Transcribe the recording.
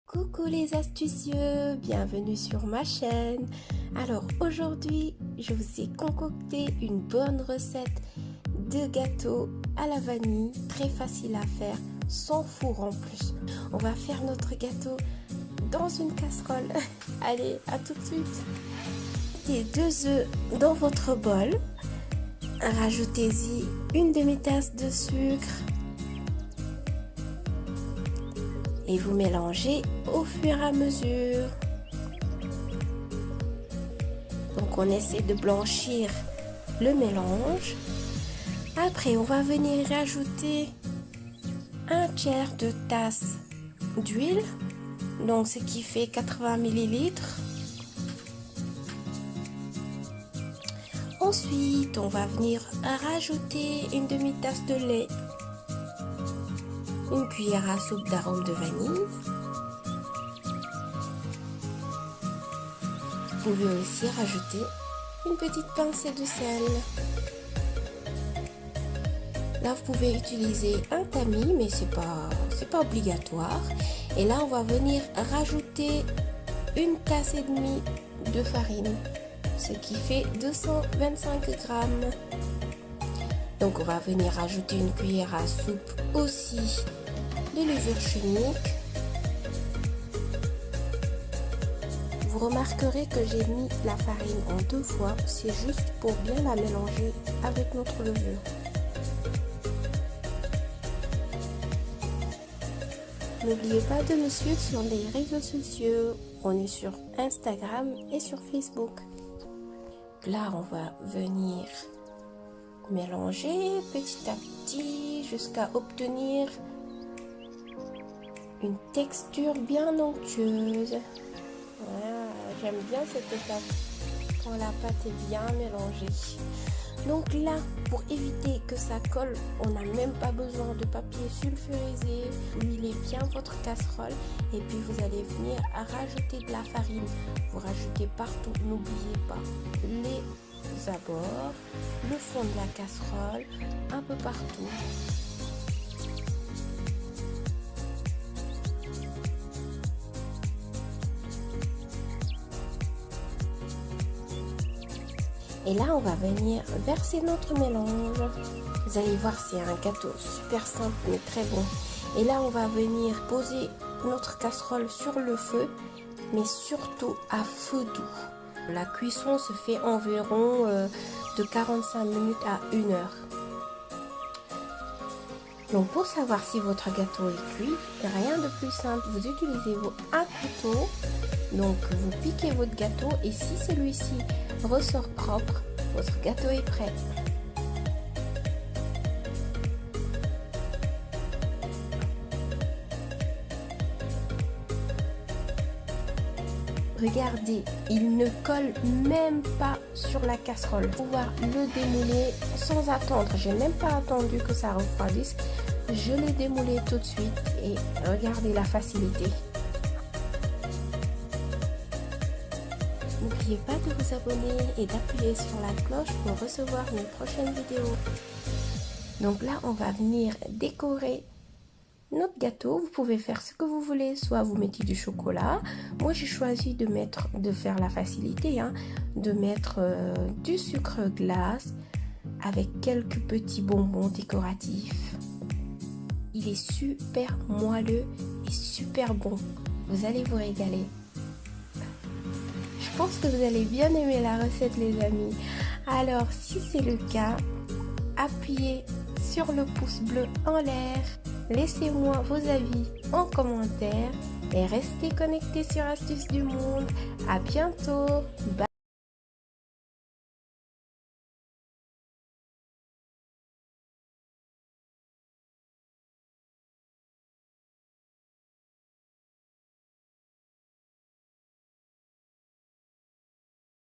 Coucou les astucieux, bienvenue sur ma chaîne. Alors aujourd'hui, je vous ai concocté une bonne recette de gâteau à la vanille, très facile à faire, sans four en plus. On va faire notre gâteau dans une casserole. Allez, à tout de suite. Mettez 2 œufs dans votre bol. Rajoutez-y une demi-tasse de sucre. Et vous mélangez au fur et à mesure. Donc on essaie de blanchir le mélange. Après on va venir rajouter un tiers de tasse d'huile, donc ce qui fait 80 ml. Ensuite on va venir rajouter une demi-tasse de lait, une cuillère à soupe d'arôme de vanille. Vous pouvez aussi rajouter une petite pincée de sel. Là, vous pouvez utiliser un tamis, mais c'est pas obligatoire. Et là, on va venir rajouter une tasse et demie de farine, ce qui fait 225 grammes. Donc, on va venir rajouter une cuillère à soupe aussi de levure chimique. Vous remarquerez que j'ai mis la farine en 2 fois, c'est juste pour bien la mélanger avec notre levure. N'oubliez pas de nous suivre sur les réseaux sociaux, on est sur Instagram et sur Facebook. Là, on va venir mélanger petit à petit jusqu'à obtenir une texture bien onctueuse. Voilà, j'aime bien cette étape quand la pâte est bien mélangée. Donc là, pour éviter que ça colle, on n'a même pas besoin de papier sulfurisé. Huilez bien votre casserole et puis vous allez venir à rajouter de la farine. Vous rajoutez partout, n'oubliez pas les abords, le fond de la casserole, un peu partout. Et là, on va venir verser notre mélange. Vous allez voir, c'est un gâteau super simple mais très bon. Et là, on va venir poser notre casserole sur le feu, mais surtout à feu doux. La cuisson se fait environ de 45 minutes à 1 heure. Donc pour savoir si votre gâteau est cuit, rien de plus simple, vous utilisez un couteau, donc vous piquez votre gâteau et si celui-ci ressort propre, votre gâteau est prêt. Regardez, il ne colle même pas sur la casserole. Pour pouvoir le démouler sans attendre, j'ai même pas attendu que ça refroidisse. Je l'ai démoulé tout de suite et regardez la facilité. N'oubliez pas de vous abonner et d'appuyer sur la cloche pour recevoir mes prochaines vidéos. Donc là, on va venir décorer notre gâteau. Vous pouvez faire ce que vous voulez, soit vous mettez du chocolat. Moi, j'ai choisi de faire la facilité, de mettre du sucre glace avec quelques petits bonbons décoratifs. Il est super moelleux et super bon. Vous allez vous régaler. Je pense que vous allez bien aimer la recette, les amis. Alors, si c'est le cas, appuyez sur le pouce bleu en l'air. Laissez-moi vos avis en commentaire et restez connectés sur Astuces du Monde. À bientôt. Bye.